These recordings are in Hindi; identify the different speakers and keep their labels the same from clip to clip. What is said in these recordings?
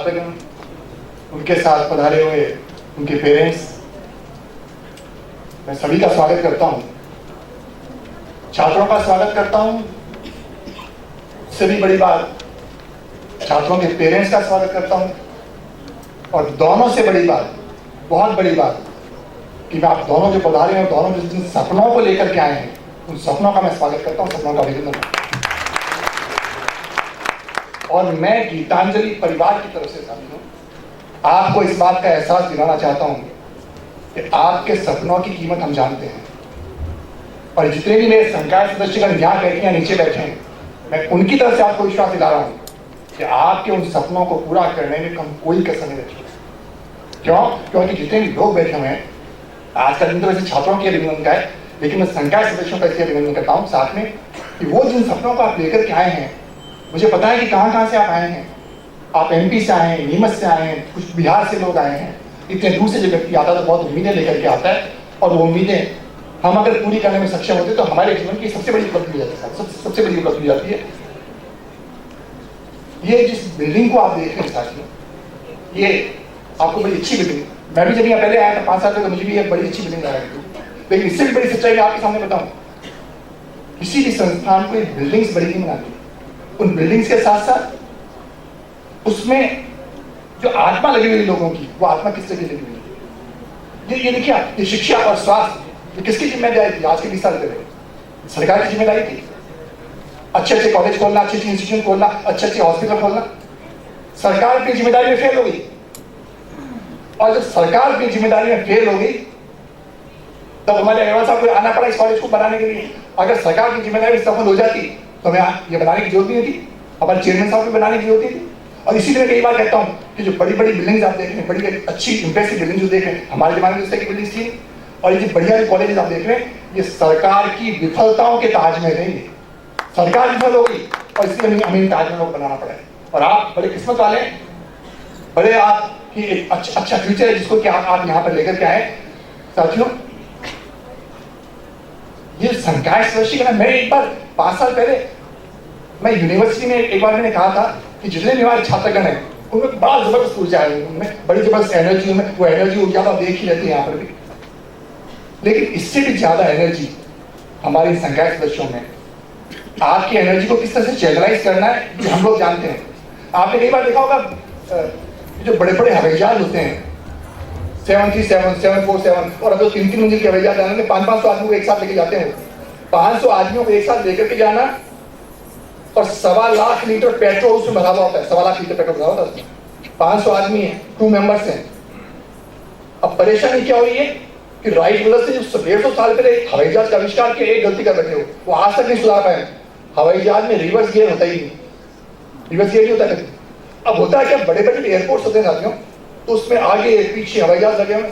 Speaker 1: छात्रगण, उनके साथ पधारे हुए उनके पेरेंट्स, मैं सभी का स्वागत करता हूं। छात्रों का स्वागत करता हूं। उससे भी बड़ी बात, छात्रों के पेरेंट्स का स्वागत करता हूं। और दोनों से बड़ी बात, बहुत बड़ी बात, कि मैं आप दोनों जो पधारे हैं, दोनों जिन सपनों को लेकर के आए हैं, उन सपनों का मैं स्वागत करता हूं, सपनों का अभिनंदन। और मैं गीतांजलि परिवार की तरफ से साथियों आपको इस बात का एहसास दिलाना चाहता हूं कि आपके सपनों की कीमत हम जानते हैं। और जितने भी मेरे संकाय सदस्यगण यहाँ बैठे हैं, नीचे बैठे हैं, मैं उनकी तरफ से आपको विश्वास दिला रहा हूँ कि आपके उन सपनों को पूरा करने में हम कोई कसर नहीं रखेंगे। क्यों? क्योंकि जितने भी लोग बैठे हुए हैं, आज का दिन तो वैसे छात्रों के अभिनंदन का है, लेकिन मैं संकाय सदस्यों का इसलिए अभिनंदन करता हूँ साथ में कि वो जिन सपनों को आप लेकर के आए हैं, मुझे पता है कि कहाँ से आप आए हैं। आप MP से आए हैं, नीमच से आए हैं, कुछ बिहार से लोग आए हैं। इतने दूर से जो व्यक्ति आता है तो बहुत उम्मीदें लेकर के आता है, और वो उम्मीदें हम अगर पूरी करने में सक्षम होते तो हमारे जीवन की सबसे बड़ी उपलब्धि हो जाती है। सबसे बड़ी उपलब्धि हो जाती है। ये जिस बिल्डिंग को आप देख रहे हैं साथियों, ये आपको बड़ी अच्छी बिल्डिंग, मैं भी जब यहाँ पहले आया था 5 साल पहले, तो मुझे भी एक बड़ी अच्छी बिल्डिंग लगा रही थी। लेकिन इससे भी बड़ी सच्चाई मैं आपके सामने बताऊं, किसी भी संस्थान को बिल्डिंग्स बड़ी नहीं बनाती। उन बिल्डिंग्स के साथ साथ उसमें जो आत्मा लगी हुई लोगों की, वो आत्मा किस तरह की लगी हुई है। ये देखिए, ये शिक्षा और स्वास्थ्य, ये किसकी जिम्मेदारी थी? आज के 20 साल पहले सरकार की जिम्मेदारी थी। अच्छे कॉलेज खोलना, अच्छे इंस्टीट्यूट खोलना, अच्छे हॉस्पिटल खोलना, सरकार की जिम्मेदारी में फेल हो गई। और जब सरकार की जिम्मेदारी में फेल हो गई, तब हमारे अग्रवाल साहब को आना पड़ा इस कॉलेज को बनाने के लिए। अगर सरकार की जिम्मेदारी सफल हो जाती तो हमें ये बनाने की जरूरत नहीं थी, हमारे चेयरमैन साहब को बनाने की जरूरत थी। और इसीलिए मैं कई बार कहता हूँ कि जो बड़ी बड़ी बिल्डिंग्स आप देख रहे हैं, बड़ी अच्छी इंप्रेसिव बिल्डिंग जो देख रहे हैं, हमारे जमाने में इस तरह की बिल्डिंग्स थी। और ये जो बढ़िया कॉलेज आप देख रहे हैं, ये सरकार की विफलताओं के ताजमहल है। सरकार विफल हो गई और इसलिए हमें ताजमहल को बनाना पड़ा है। और आप बड़े किस्मत वाले हैं, बड़े आपकी एक अच्छा फ्यूचर है जिसको कि आप यहाँ पर लेकर के आए साथियों। ये संकाय सदस्य, मैं एक बार 5 साल पहले मैं यूनिवर्सिटी में एक बार मैंने कहा था कि जितने भी हमारे छात्रगण हैं, उनमें बड़ा जबरदस्त ऊर्जा है, उनमें बड़ी जबरदस्त एनर्जी, उनमें वो एनर्जी ऊर्जा तो देख ही रहती है यहाँ पर भी। लेकिन इससे भी ज्यादा एनर्जी हमारे संकाय सदस्यों में। आपकी एनर्जी को किस तरह से चैनलाइज करना है, ये हम लोग जानते हैं। आपने कई बार देखा होगा, जो बड़े बड़े हवाई जहाज होते हैं, 737, 747, और अब तो 3-3 मंजिल के हवाई जहाज आने 500-500 आदमियों को एक साथ लेके जाते हैं। 500 आदमियों को एक साथ लेकर के जाना, और 1.25 लाख लीटर पेट्रोल उसमें भरा हुआ होता है। 1.25 लाख लीटर पेट्रोल भरा होता है। 500 आदमी है, 2 मेंबर्स हैं। अब परेशानी क्या हुई है कि राइट ब्रदर्स ने जो 150 साल पहले हवाई जहाज का आविष्कार किया, एक गलती कर बैठे हो, वो आज तक नहीं सुधार पाए। हवाई जहाज में रिवर्स गियर होता ही नहीं, रिवर्स गियर नहीं होता कभी। अब होता है क्या, बड़े बड़े एयरपोर्ट होते हैं साथियों, तो उसमें आगे पीछे हवाई जहाज लगे हुए।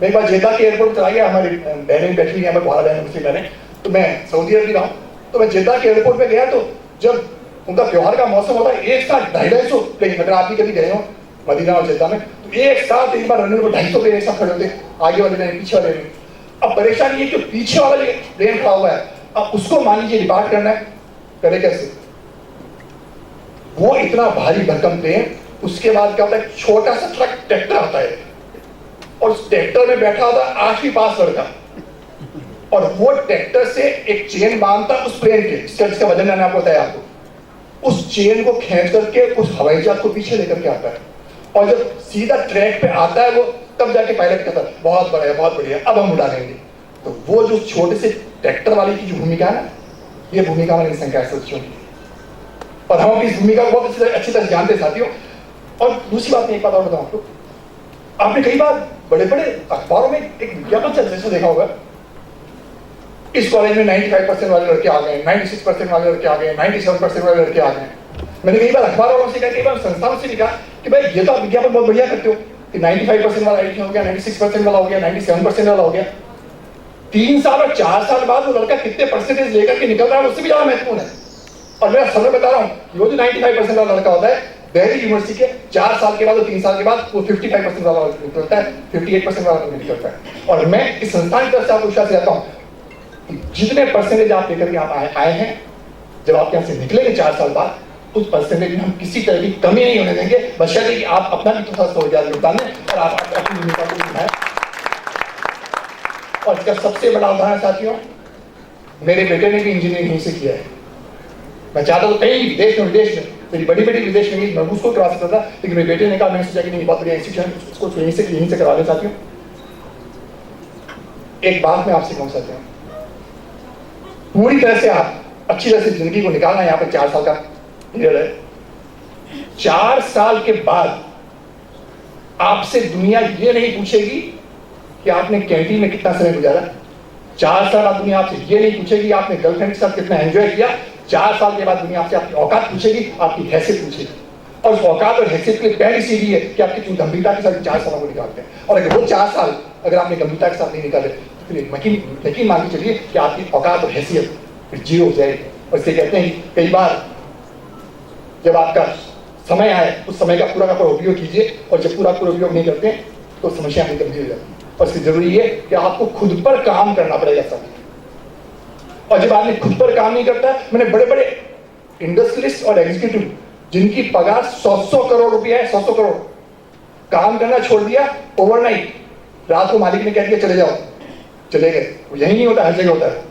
Speaker 1: मैं एक बार जेद्दा के एयरपोर्ट पर आ गया, हमारी बहनें बैठी हुई है, हमारे बहन मुस्लिम बहनें, तो मैं सऊदी अरब भी रहा हूँ, तो मैं जेद्दा के एयरपोर्ट पे गया, तो जब उनका त्योहार का मौसम होता है, एक साथ 250 प्लेन, अगर आप भी कभी गए हो मदीना और जेद्दा में, तो एक साथ एक बार रनवे को 250 प्लेन एक साथ खड़े होते, आगे वाले प्लेन, पीछे वाले प्लेन। अब परेशानी ये कि पीछे वाला प्लेन खड़ा हुआ है, अब उसको मान लीजिए डिपार्ट करना है, करे कैसे? वो इतना भारी भरकम प्लेन, उसके बाद क्या होता है, छोटा सा ट्रक ट्रैक्टर आता है, और उस ट्रैक्टर में बैठा होता है 8वीं पास लड़का, और वो ट्रैक्टर से एक चेन बांधता है उस प्लेन के, इसका वजन मैंने आपको बताया आपको, उस चेन को खींच करके उस हवाई जहाज को पीछे लेकर के आता है, और जब सीधा ट्रैक पे आता है वो, तब जाके पायलट कहता है बहुत बढ़िया, बहुत बढ़िया, अब हम उड़ा लेंगे। तो वो जो छोटे से ट्रैक्टर वाले की जो भूमिका है ना, ये भूमिका हमारी संकाय सदस्यों की, और हम अपनी इस भूमिका को बहुत अच्छी तरह जानते हैं साथियों। और दूसरी बात मैं एक बात और बताऊं आपको, आपने कई बार बड़े बड़े अखबारों में एक विज्ञापन से देखा होगा, इस कॉलेज में 95% वाले लड़के आ गए, 96% वाले लड़के आ गए, 97% वाले लड़के आ गए। मैंने कई बार अखबार वालों से कहा, कई बार संस्थाओं से भी कहा कि भाई ये तो आप विज्ञापन बहुत बढ़िया करते हो कि 95% वाला एडमिशन हो गया, 96% वाला हो गया, 97% वाला हो गया। 3 साल और 4 साल बाद वो लड़का कितने परसेंटेज लेकर के निकल रहा है, उससे भी ज्यादा महत्वपूर्ण है। और मैं समय बता रहा हूँ, वो जो 95% वाला लड़का होता है, दिल्ली यूनिवर्सिटी के 4 साल के बाद और 3 साल के बाद वो 55% वाला निकलता है, 58% वाला निकलता है। और मैं इस संस्थान की तरफ से आपको विश्वास दिलाता हूँ, जितने परसेंटेज आप लेकर के आप आए हैं, जब आप यहाँ से निकलेंगे 4 साल बाद, उस परसेंटेज में हम किसी तरह की कमी नहीं होने देंगे, बशर्ते कि आप अपना भी थोड़ा सा योगदान दें और आप अपनी भूमिका को निभाएं। और इसका सबसे बड़ा उदाहरण साथियों, मेरे बेटे ने भी इंजीनियरिंग यहीं से किया है। मैं चाहता हूँ कहीं भी देश में विदेश में, मेरी बड़ी बेटी विदेश में, मैं उसको करवा सकता था, लेकिन मेरे बेटे ने कहा, मैंने सोचा कि नहीं, बहुत बढ़िया इंस्टीट्यूशन, उसको यहीं से करवा दें। साथियों एक बात मैं आपसे कहूँ साथियों, पूरी तरह से आप अच्छी तरह से जिंदगी को निकालना। यहाँ पर 4 साल का पीरियड है। 4 साल के बाद आपसे दुनिया ये नहीं पूछेगी कि आपने कैंटीन में कितना समय गुजारा। 4 साल बाद दुनिया आपसे ये नहीं पूछेगी आपने गर्लफ्रेंड के साथ कितना एंजॉय किया। 4 साल के बाद दुनिया आपसे आपकी औकात पूछेगी, आपकी हैसियत पूछेगी। और उस औकात और हैसियत की पहली सीढ़ी है कि आप कितनी गंभीरता के साथ 4 सालों को निकालते हैं। और अगर वो 4 साल अगर आपने गंभीरता के साथ नहीं निकाले तो फिर यकीन मान के चलिए कि आपकी औकात और हैसियत फिर जीरो हो जाएगी। और इससे कहते हैं कि कई बार जब आपका समय आए उस समय का पूरा उपयोग कीजिए, और जब पूरा उपयोग नहीं करते तो समस्या आपकी गंभीर हो जाती है। और इससे जरूरी है कि आपको खुद पर काम करना पड़ेगा सब। और जब आदमी खुद पर काम नहीं करता, मैंने बड़े बड़े इंडस्ट्रियलिस्ट और एग्जीक्यूटिव जिनकी पगार 100 करोड़ रुपया है, 100 करोड़, काम करना छोड़ दिया ओवरनाइट। रात को मालिक ने कह दिया चले जाओ, चले गए। वो यही नहीं होता, हर जगह होता है।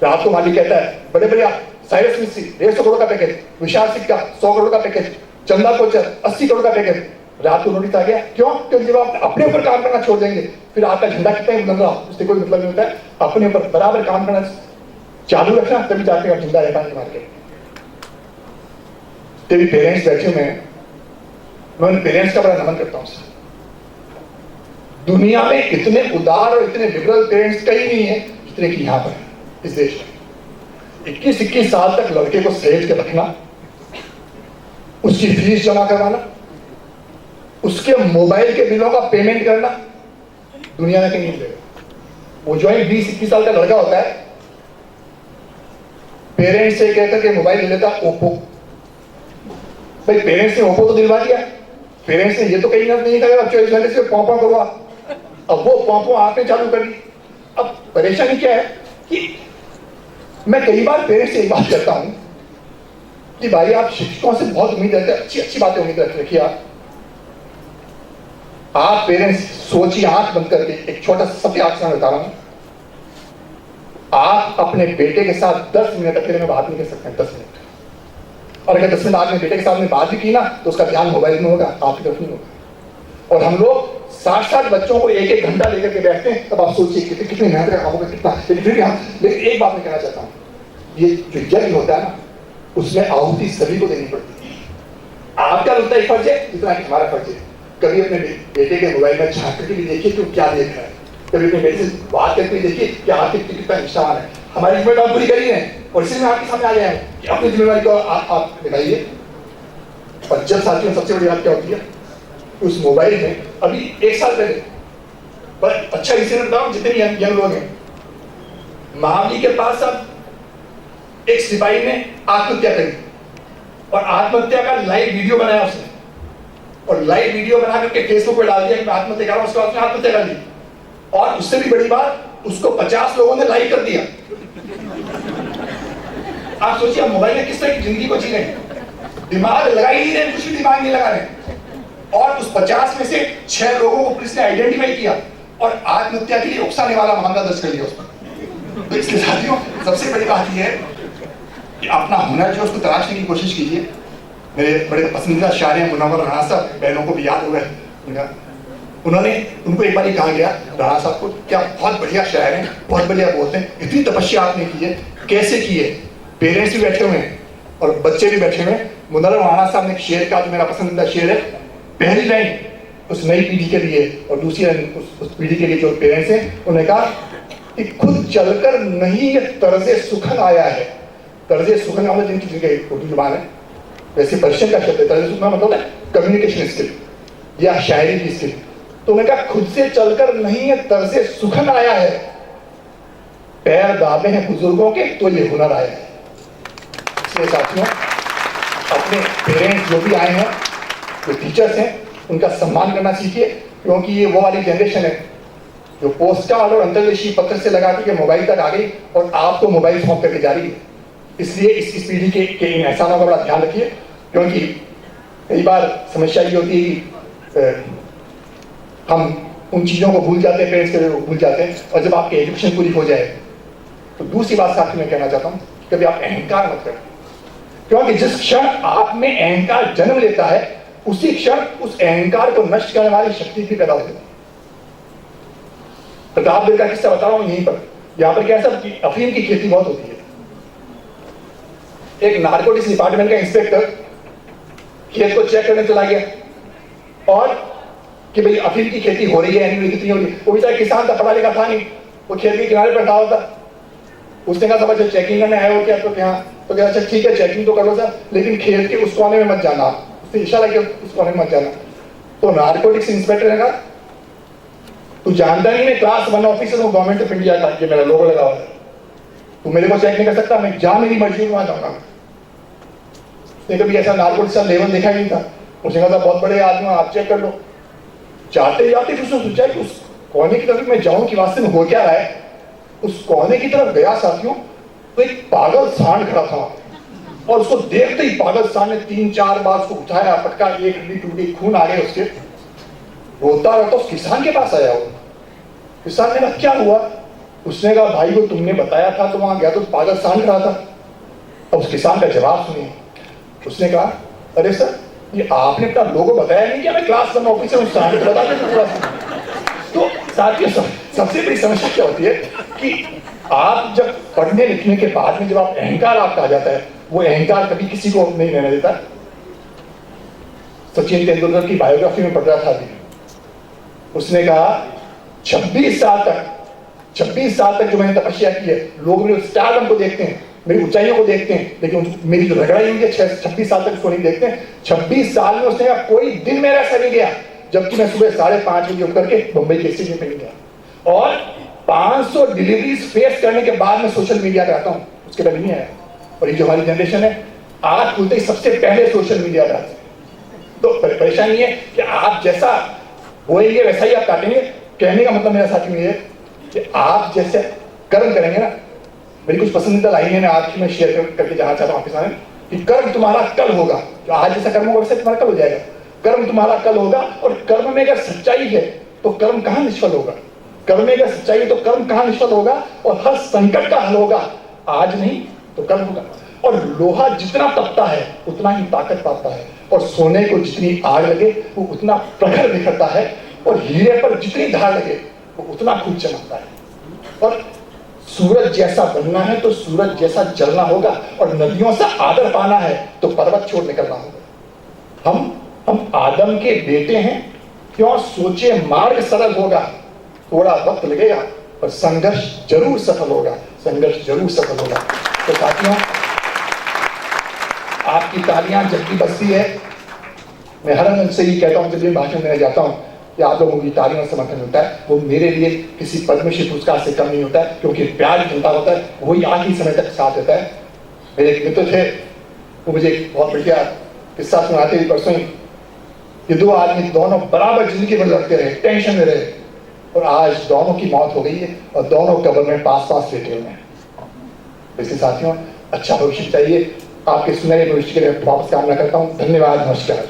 Speaker 1: रात को मालिक कहता है, बड़े बड़े साइरस मिस्त्री 150 करोड़ का पैकेज, विशाल सिक्का 100 करोड़ का पैकेज, चंदा कोचर 80 करोड़ का पैकेज। रात को नोटिस आ गया। क्यों? क्योंकि जब आप अपने ऊपर काम करना छोड़ देंगे, फिर आपका झंडा कितना ही बुलंद रहा उससे कोई मतलब नहीं होता है। अपने ऊपर बराबर काम करना चालू रखना, तभी जाके आप झंडा रह पाएंगे मार्केट। तेरी पेरेंट्स बैठे हुए हैं, मैं उन पेरेंट्स का बड़ा नमन करता हूँ। दुनिया में इतने उदार और इतने लिबरल पेरेंट्स कहीं नहीं है जितने कि यहाँ पर इस देश में। 21 साल तक लड़के को सहेज के रखना, उसकी फीस जमा करवाना, उसके मोबाइल के बिलों का पेमेंट करना, दुनिया में कहीं नहीं मिलेगा। वो जो है 20-21 साल का लड़का होता है, पेरेंट्स से कहकर के मोबाइल ले लेता ओप्पो। भाई पेरेंट्स ने ओप्पो तो दिलवा दिया, पेरेंट्स ने ये तो कहीं नहीं करेगा 24 घंटे से पॉपा करवा। अब वो पॉपो आपने चालू कर दी। अब परेशानी क्या है कि मैं कई बार पेरेंट्स से एक बात करता हूं कि भाई आप शिक्षकों से बहुत उम्मीद रखते हैं, अच्छी बातें उम्मीद रखिए। आप पेरेंट्स सोचिए, आंख बंद करके, एक छोटा सा सत्य आपसे मैं बता रहा हूं, आप अपने बेटे के साथ 10 मिनट अकेले में बात नहीं कर सकते हैं। 10 मिनट। और अगर 10 मिनट आपने बेटे के साथ में बात भी की ना, तो उसका ध्यान मोबाइल में होगा, आपकी तरफ नहीं होगा। और हम लोग 60 बच्चों को 1-1 घंटा लेकर के बैठते हैं। तब आप सोचिए कितनी मेहनत है, आपको कितना। लेकिन एक बात मैं कहना चाहता हूं, ये जो यज्ञ होता है ना, उसमें आहुति सभी को देनी पड़ती है। आपका उतना ही फर्ज है जितना कि हमारा फर्ज है। कभी अपने बेटे के मोबाइल में झांक करके भी देखिए कि क्या देख रहा है। कभी अपने बेटे से बात करके देखिए कि आपके कितना निष्ठावान है। हमारी जिम्मेदारी पूरी करी है, और इसी में आपके सामने आ गया है कि अपनी जिम्मेदारी को आप निभाइए। और जब साथियों सबसे बड़ी बात क्या होती है, उस मोबाइल में अभी 1 साल पहले, पर अच्छा इंसिडेंट बताऊं, जितने यंग लोग हैं, महाबली के पास अब एक सिपाही ने आत्महत्या करी, और आत्महत्या का लाइव वीडियो बनाया उसने, और लाइव वीडियो बना करके फेसबुक पे डाल दिया कि मैं आत्महत्या कर रहा हूं। उसके बाद उसने आत्महत्या कर ली, और उससे भी बड़ी बात, उसको 50 लोगों ने लाइक कर दिया। आप सोचिए, मोबाइल में किस तरह की जिंदगी को जी रहे हैं, दिमाग लगा ही नहीं रहे, कुछ भी दिमाग नहीं लगा रहे। और उस 50 में से 6 लोगों को पुलिस ने आइडेंटिफाई किया, और आत्महत्या के लिए उकसाने वाला मामला दर्ज कर लिया उस पर। तो इसके साथियों सबसे बड़ी बात यह है कि अपना हुनर जो उसको तराशने की कोशिश कीजिए। मेरे बड़े पसंदीदा शायर हैं मुनव्वर राणा साहब, बहनों को भी याद होगा उनको एक बार ही कहा गया, राणा साहब को, क्या बहुत बढ़िया शायर हैं, बहुत बढ़िया बोलते हैं, इतनी तपस्या आपने की है, कैसे की है? पेरेंट्स भी बैठे हुए हैं और बच्चे भी बैठे हुए हैं। मुनव्वर राणा साहब ने एक शेर का, जो मेरा पसंदीदा शेर है, पहली लाइन उस नई पीढ़ी के लिए और दूसरी लाइन उस पीढ़ी के लिए जो पेरेंट्स हैं, उन्होंने कहा कि खुद चलकर नहीं ये तर्जे सुखन आया है। तर्जे सुखन का मतलब जिनकी जिनके उर्दू जुबान है, वैसे पर्शियन का शब्द है। तर्जे सुखन मतलब है कम्युनिकेशन स्किल या शायरी की स्किल। तो उन्होंने कहा खुद से चलकर नहीं ये तर्जे सुखन आया है, पैर दाबे हैं बुजुर्गों के तो ये हुनर आया है। इसलिए साथियों, अपने पेरेंट्स जो भी आए हैं, जो टीचर्स हैं, उनका सम्मान करना सीखिए, क्योंकि ये वो वाली जनरेशन है जो पोस्ट कार्ड और अंतर्देशीय पत्र से लगा के मोबाइल तक आ गई और आपको मोबाइल सौंप करके जा रही है। इसलिए इस पीढ़ी के इन एहसानों का बड़ा ध्यान रखिए, क्योंकि कई बार समस्या ये होती है कि हम उन चीज़ों को भूल जाते हैं, पेरेंट्स के भूल जाते हैं, और जब आपकी एजुकेशन पूरी हो जाए तो दूसरी बात साथ में कहना चाहता हूँ, कभी आप अहंकार मत करें, क्योंकि जिस क्षण आप में अहंकार जन्म लेता है उसी क्षण उस अहंकार को नष्ट करने वाली शक्ति भी पैदा हो जाती है। प्रतापगढ़ का किस्सा बता रहा हूं यहीं पर। यहां पर क्या है कि अफीम की खेती बहुत होती है। एक नारकोटिक्स डिपार्टमेंट का इंस्पेक्टर खेत को चेक करने चला गया और कि भाई अफीम की खेती हो रही है नहीं, कितनी हो रही है। वो बेचारा किसान था, पढ़ा लिखा था नहीं, वो खेत के किनारे पर खड़ा होता। उसने कहा समझ चेकिंग करने आए हो क्या? तो क्या? तो क्या अच्छा ठीक है चेकिंग तो करो सर, लेकिन खेत के उस कोने में मत जाना। उसने इशारा किया उस कोने में मत जाना। तो नारकोटिक्स इंस्पेक्टर ने कहा तू जानता नहीं मैं क्लास 1 ऑफिसर हूँ गवर्नमेंट ऑफ इंडिया का, ये मेरा लोगो लगा हुआ है, तू मेरे को चेक नहीं कर सकता, मैं जहां मेरी मर्जी वहां जाऊंगा। उसने कभी ऐसा नारकोटिक्स का लेवल देखा ही नहीं था। उसने कहा बहुत बड़े आदमी आप चेक कर लो। जाते जाते फिर उसने सोचा कि उस कोने की तरफ मैं जाऊं कि वास्तव में हो क्या रहा है। उस कोने की तरफ गया साथियों, तो एक पागल सांड खड़ा था और उसको देखते ही पागल सांड ने 3-4 बार उसको उठाया, पटका, एक हड्डी टूटी, खून आ गए उसके। रोता रोता उस किसान के पास आया। वो किसान ने कहा क्या हुआ? उसने कहा भाई को तुमने बताया था तो वहां गया तो पागल सांड खड़ा था। अब उस किसान का जवाब सुनिए। उसने कहा अरे सर ये आपने अपना लोगो बताया नहीं कि मैं क्लास 1 ऑफिसर हूं, सांड को बता दें थोड़ा सा। तो साथियों सबसे बड़ी समस्या क्या होती है कि आप जब पढ़ने लिखने के बाद में जब आप अहंकार आपका आ जाता है, वो अहंकार कभी किसी को नहीं रहने देता। सचिन तेंदुलकर की बायोग्राफी में पढ़ रहा था अभी, उसने कहा 26 साल तक जो मैंने तपस्या की है, लोग मेरे स्टारडम को देखते हैं, मेरी ऊंचाइयों को देखते हैं, लेकिन मेरी जो रगड़ाई हुई है 26 साल तक उसको नहीं देखते हैं। 26 साल में उसने कहा कोई दिन मेरा ऐसा नहीं गया जबकि मैं सुबह 5:30 बजे उठ करके मुंबई के स्टेशन पे नहीं गया। और 500 डिलीवरीज फेस करने के बाद मैं सोशल मीडिया पे आता हूँ, उसके पहले नहीं आया। और ये जो हमारी जनरेशन है, आज खुलते ही सबसे पहले सोशल मीडिया पे आते हैं। तो परेशानी है कि आप जैसा बोएंगे वैसा ही आप काटेंगे। कहने का मतलब मेरा साथी ये है कि आप जैसे कर्म करेंगे ना, मेरी कुछ पसंदीदा लाइन है मैं आज में शेयर करके जाना चाहता हूँ आपके सामने कि कर्म तुम्हारा कल होगा। जो आज जैसा कर्म होगा वैसे तुम्हारा कल हो जाएगा। कर्म तुम्हारा कल होगा, और कर्म में अगर सच्चाई है तो कर्म कहां निष्फल होगा? कर्म में अगर सच्चाई है तो कर्म कहां निष्फल होगा? और हर संकट का हल होगा, आज नहीं तो कल होगा। और लोहा जितना तपता है उतना ही ताकत पाता है, और सोने को जितनी आग लगे वो उतना प्रखर निखरता है, और हीरे पर जितनी धार लगे वो उतना खूब चमकता है। और सूरज जैसा बनना है तो सूरज जैसा जलना होगा, और नदियों से आदर पाना है तो पर्वत छोड़ निकलना होगा। हम आदम के बेटे हैं, क्यों सोचे मार्ग सरल होगा, थोड़ा वक्त लगेगा पर संघर्ष जरूर सफल होगा, संघर्ष जरूर सफल होगा। तो साथियों, आपकी तालियां जब भी बजती है, मैं हर अंग से ही कहता हूं जब भी भाषण देने जाता हूं कि आप लोगों की तालियों से समर्थन होता है, वो मेरे लिए किसी पद्मश्री पुरस्कार से कम नहीं होता है, क्योंकि प्यार जनता होता है, वही आखिरी समय तक साथ देता है। मेरे एक मित्र थे, वो मुझे बहुत बढ़िया किस्सा सुनाते थे परसों ही। ये 2 आदमी दोनों बराबर जिंदगी में लड़ते रहे, टेंशन में रहे, और आज दोनों की मौत हो गई है और दोनों कब्र में पास लेटे हुए हैं। इसलिए साथियों, अच्छा भविष्य चाहिए, आपके सुनहरे भविष्य के लिए वापस कामना करता हूँ। धन्यवाद, नमस्कार।